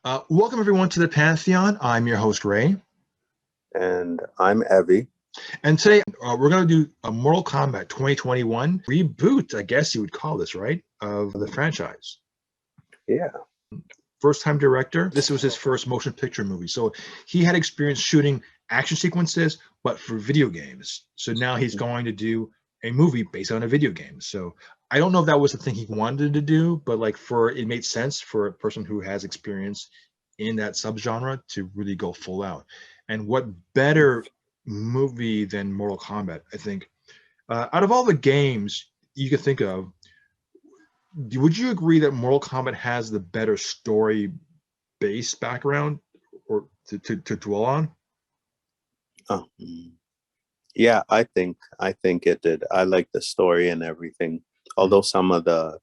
Welcome everyone to the Pantheon. I'm your host Ray, And I'm Evy. and today we're going to do a Mortal Kombat 2021 reboot, I guess you would call this, right, of the franchise. Yeah. First-time director. This was his first motion picture movie, so he had experience shooting action sequences, but for video games. So now he's going to do a movie based on a video game. So I don't know if that was the thing he wanted to do, but like it made sense for a person who has experience in that subgenre to really go full out. And what better movie than Mortal Kombat? I think out of all the games you could think of, would you agree that Mortal Kombat has the better story base background or to dwell on? Oh, yeah, I think it did. I like the story and everything. Although some of the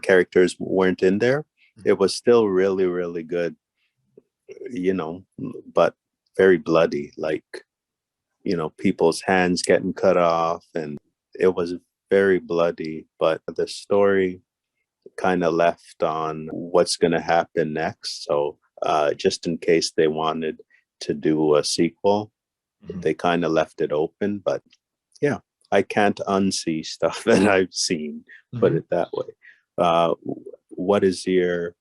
characters weren't in there, it was still really, really good. But very bloody, like people's hands getting cut off, and it was very bloody. But the story kind of left on what's going to happen next. So just in case they wanted to do a sequel, they kind of left it open. But yeah, I can't unsee stuff that I've seen, put it that way. What is your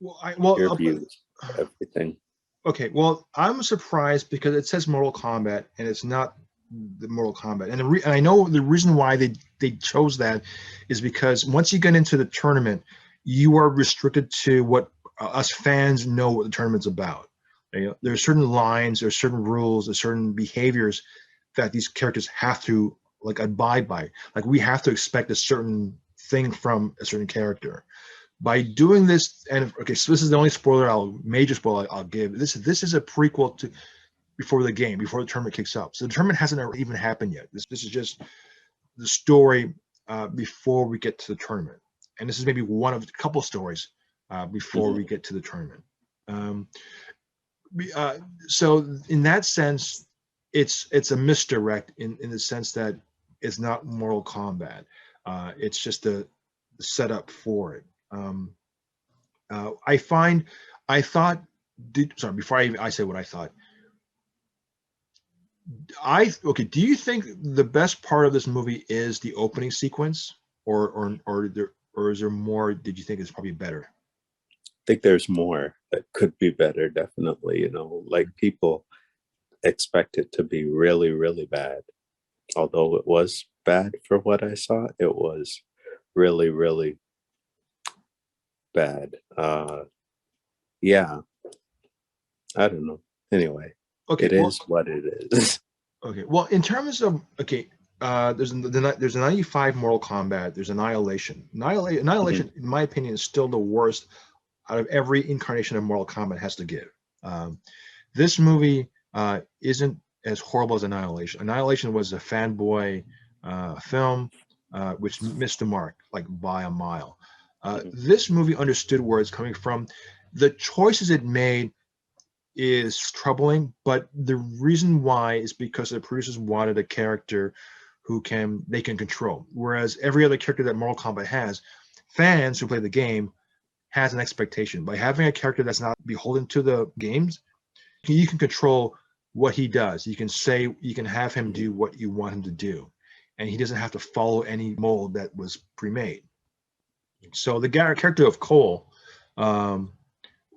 views of everything? Okay, well, I'm surprised because it says Mortal Kombat and it's not the Mortal Kombat, and I know the reason why they chose that is because once you get into the tournament, you are restricted to what us fans know what the tournament's about. There are certain lines, there are certain rules, there are certain behaviors that these characters have to like abide by. Like we have to expect a certain thing from a certain character. By doing this, and okay, so this is the only major spoiler I'll give. This is a prequel to before the tournament kicks up. So the tournament hasn't even happened yet. This is just the story before we get to the tournament, and this is maybe one of a couple stories before we get to the tournament. So in that sense, it's a misdirect in the sense that it's not Mortal Kombat. It's just a setup for it. Before I say what I thought, do you think the best part of this movie is the opening sequence, or is there more? Did you think is probably better? I think there's more that could be better, definitely. Like people expect it to be really, really bad. Although it was bad for what I saw, it was really, really bad. Yeah, I don't know. Anyway, it is what it is. Okay, well, in terms of there's a 95 Mortal Kombat. There's Annihilation. Annihilation, in my opinion, is still the worst out of every incarnation of Mortal Kombat has to give. This movie isn't as horrible as Annihilation. Annihilation was a fanboy film which missed the mark like by a mile. This movie understood where it's coming from. The choices it made is troubling, but the reason why is because the producers wanted a character who they can control. Whereas every other character that Mortal Kombat has, fans who play the game has an expectation. By having a character that's not beholden to the games, you can control what he does. You can have him do what you want him to do, and he doesn't have to follow any mold that was pre-made. So the character of Cole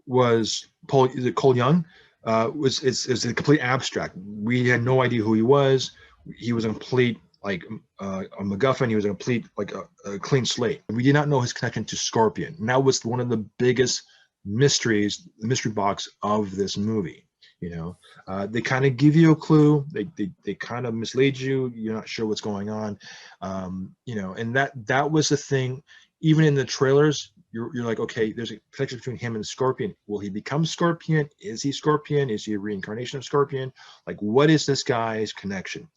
was Cole Young is a complete abstract. We had no idea who he was. He was a complete like a MacGuffin. He was a complete like a clean slate. We did not know his connection to Scorpion. And that was one of the biggest mysteries, the mystery box of this movie. They kind of give you a clue. They kind of mislead you. You're not sure what's going on. And that was the thing. Even in the trailers, you're like, okay, there's a connection between him and Scorpion. Will he become Scorpion? Is he Scorpion? Is he a reincarnation of Scorpion? Like, what is this guy's connection?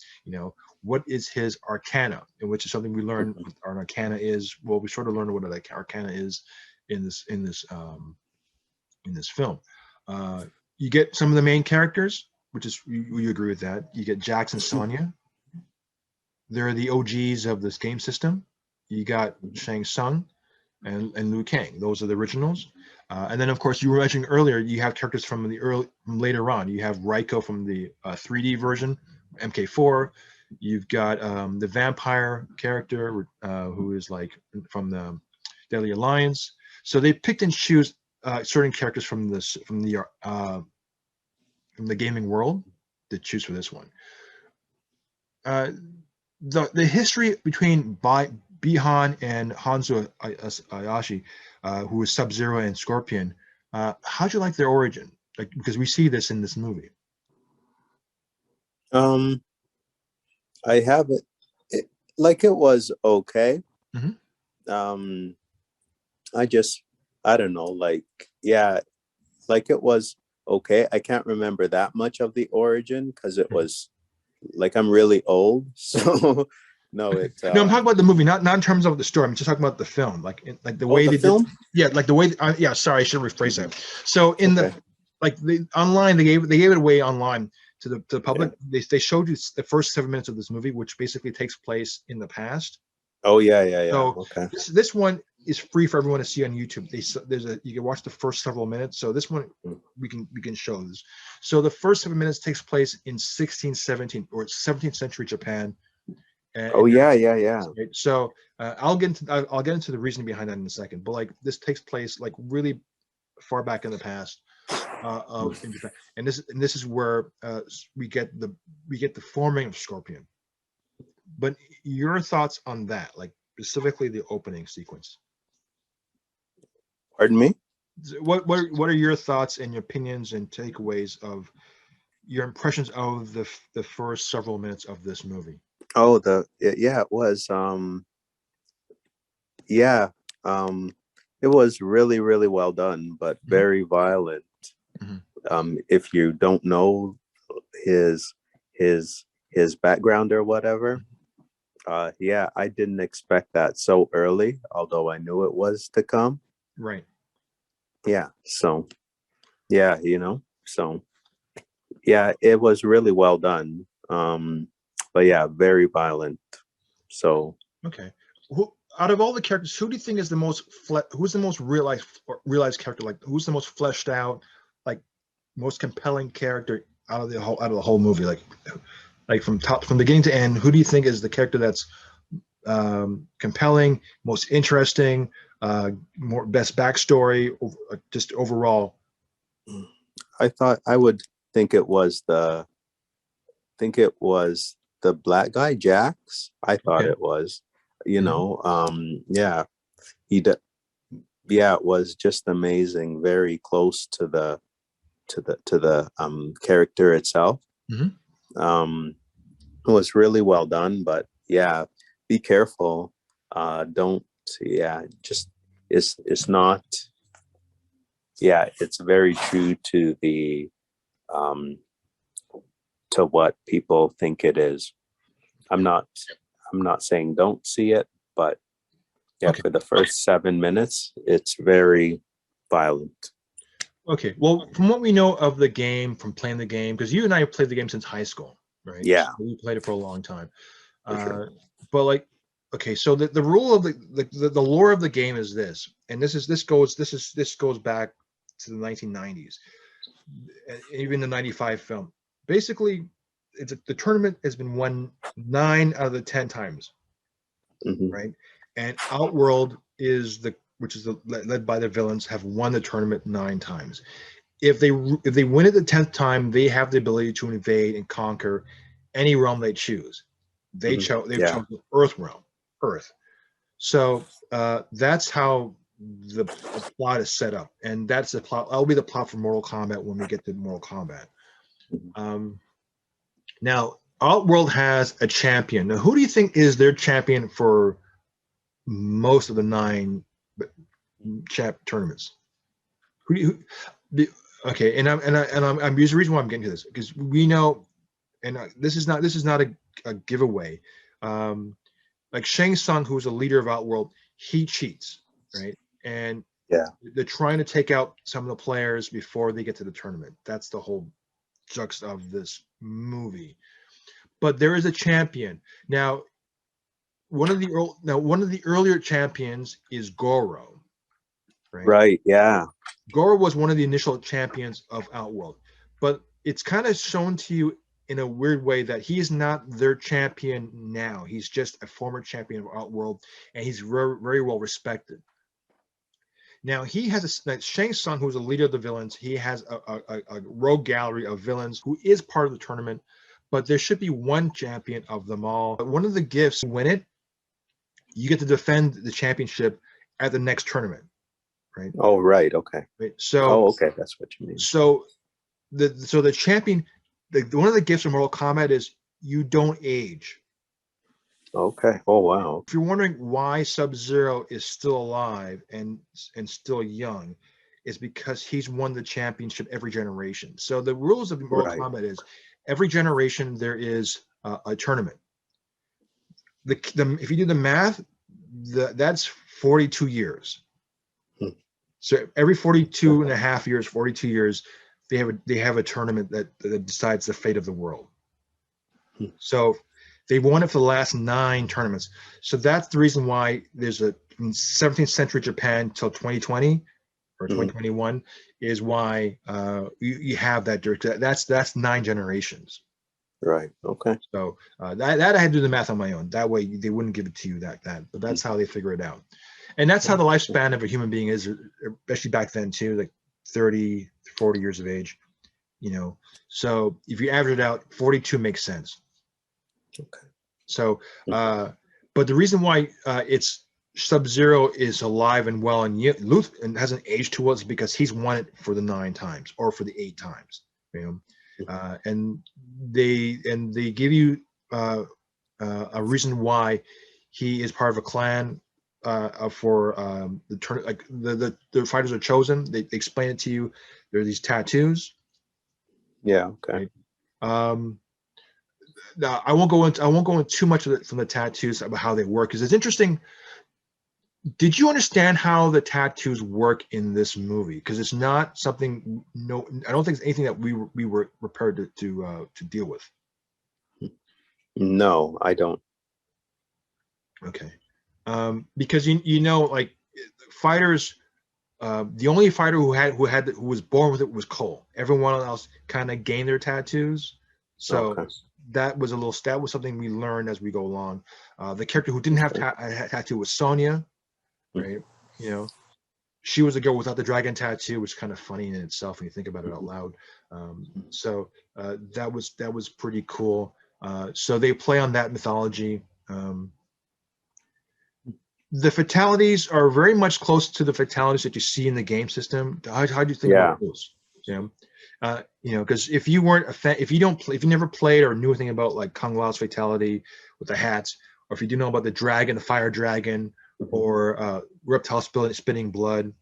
What is his arcana? And which is something we learn. What our arcana is. Well, we sort of learned what an arcana is in this film. You get some of the main characters, which is you agree with that. You get Jax and Sonya. They're the OGs of this game system. You got Shang Tsung and Liu Kang. Those are the originals. And then, of course, you were mentioning earlier, you have characters from from later on. You have Raiko from the 3D version, MK4. You've got the vampire character who is like from the Deadly Alliance. So they picked and choose certain characters from the gaming world to choose for this one. The history between Bihan and Hanzo Ayashi, who is Sub-Zero and Scorpion, how'd you like their origin? Like, because we see this in this movie. I have it like it was okay. Mhm. I don't know, like, yeah, like it was okay. I can't remember that much of the origin because it was like I'm really old, so no, it No, I'm talking about the movie, not in terms of the story. I'm just talking about the film, like the way the they film. Yeah, like the way. Yeah, sorry, I should rephrase that. So in Okay. online, they gave it away online to the public. Yeah. They showed you the first 7 minutes of this movie, which basically takes place in the past. Oh yeah. So Okay. this one is free for everyone to see on YouTube. You can watch the first several minutes. So this one we can show this. So the first 7 minutes takes place in 1617 or 17th century Japan. Oh yeah. Right? So I'll get into the reasoning behind that in a second. But like this takes place like really far back in the past in Japan, and this is where we get the forming of Scorpion. But your thoughts on that, like specifically the opening sequence? Pardon me? What are your thoughts and your opinions and takeaways of your impressions of the first several minutes of this movie? Oh, it was yeah, it was really really well done, but very violent. If you don't know his his background or whatever, yeah, I didn't expect that so early, although I knew it was to come. Right. Yeah, so yeah, so yeah, it was really well done. But yeah, very violent. So Okay. Out of all the characters, who do you think is the most who's the most realized character? Like, who's the most fleshed out, like, most compelling character out of the whole movie? Like from beginning to end, who do you think is the character that's compelling, most interesting, more best backstory, just overall? I thought I would think it was the black guy, Jax. I thought Okay. it was, yeah, he did. Yeah, it was just amazing. Very close to the character itself. It was really well done. But yeah, be careful. Don't. Yeah, just it's not. Yeah, it's very true to the to what people think it is. I'm not saying don't see it, but yeah, Okay. for the first 7 minutes, it's very violent. Okay. Well, from what we know of the game, from playing the game, because you and I have played the game since high school, right? Yeah, So we played it for a long time. for sure. But like, okay, so the rule of the lore of the game is this, and this goes back to the 1990s, even the 95 film. Basically, the tournament has been won 9 out of the 10 times, Hmm. right? And Outworld which is led by the villains, have won the tournament 9 times. If they win it the 10th time, they have the ability to invade and conquer any realm they choose. They've Yeah. chosen Earth realm, Earth. So that's how the plot is set up, and that's the plot. That'll be the plot for Mortal Kombat when we get to Mortal Kombat. Mhm. Now, Outworld has a champion. Now, who do you think is their champion for most of the 9 tournaments? Okay, I'm the reason why I'm getting to this because we know, and this is not a giveaway. Like Shang Tsung, who's a leader of Outworld, he cheats, right? And Yeah. they're trying to take out some of the players before they get to the tournament. That's the whole crux of this movie. But there is a champion now. One of the earlier champions is Goro. right? Right. Yeah. Goro was one of the initial champions of Outworld, but it's kind of shown to you in a weird way that he's not their champion now. He's just a former champion of Outworld, and he's very well respected. Now he has Shang Tsung, who's a leader of the villains. He has a rogue gallery of villains who is part of the tournament, but there should be one champion of them all. But one of the gifts, win it, you get to defend the championship at the next tournament, right? Oh, right. Okay. Right. So, Oh, okay. That's what you mean. so the champion, one of the gifts of Mortal Kombat is you don't age. Okay. Oh, wow. If you're wondering why Sub-Zero is still alive and still young, it's because he's won the championship every generation. So the rules of Mortal Right. Kombat is every generation there is a tournament. If you do the math, that's 42 years. So every 42 and a half years, 42 years, they have a tournament that decides the fate of the world. So they've won it for the last 9 tournaments. So that's the reason why there's from 17th century Japan till 2020 or 2021 is why you have that. That's 9 generations. Right. Okay. So that I had to do the math on my own. That way they wouldn't give it to you that. But that's how they figure it out. And that's how the lifespan of a human being is, especially back then too, like 30, 40 years of age. So if you average it out, 42 makes sense. Okay. So, but the reason why it's Sub-Zero is alive and well and hasn't aged too well is because he's won it for the 9 times or for the 8 times. And they give you a reason why he is part of a clan for the turn. Like the fighters are chosen. They explain it to you. There are these tattoos. Yeah. Okay. Right? Now, I won't go into too much of it from the tattoos about how they work because it's interesting. Did you understand how the tattoos work in this movie? Because it's not something. No, I don't think it's anything that we were prepared to deal with. No, I don't. Okay, because like fighters, the only fighter who was born with it was Cole. Everyone else kind of gained their tattoos. So. Okay. That was something we learned as we go along. The character who didn't have a tattoo was Sonya, right? She was a girl without the dragon tattoo, which is kind of funny in itself when you think about it out loud. So that was pretty cool. So they play on that mythology. The fatalities are very much close to the fatalities that you see in the game system. How do you think about those? Because if you weren't a fan, if you never played or knew anything about like Kung Lao's fatality with the hats, or if you do know about the fire dragon, or reptile spitting blood,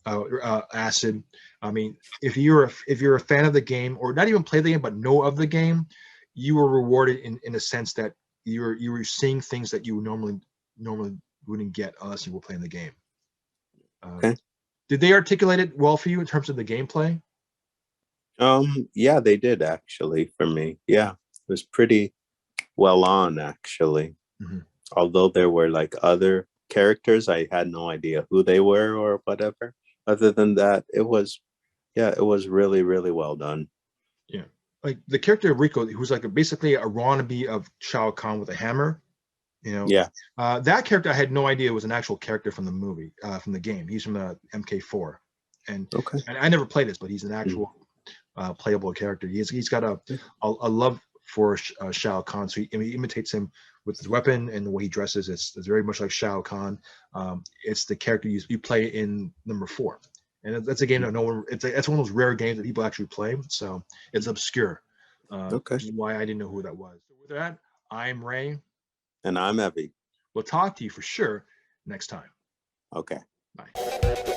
acid. I mean, if you're a fan of the game, or not even play the game but know of the game, you were rewarded in a sense that you were seeing things that you normally wouldn't get unless you were playing the game. Okay. Did they articulate it well for you in terms of the gameplay? Yeah, they did actually for me. Yeah, it was pretty well on actually. Although there were like other characters, I had no idea who they were or whatever. Other than that, it was really, really well done. Yeah, like the character of Rico, who's like basically a wannabe of Shao Kahn with a hammer. Yeah. That character I had no idea was an actual character from the movie, from the game. He's from the MK4, and I never played this, but he's an actual playable character. He's got a love for Shao Kahn, so he imitates him with his weapon and the way he dresses. It's very much like Shao Kahn. It's the character you play in number 4, and that's a game that no one. It's one of those rare games that people actually play. So it's obscure. Why I didn't know who that was. So with that, I'm Ray. And I'm Evy. We'll talk to you for sure next time. Okay. Bye.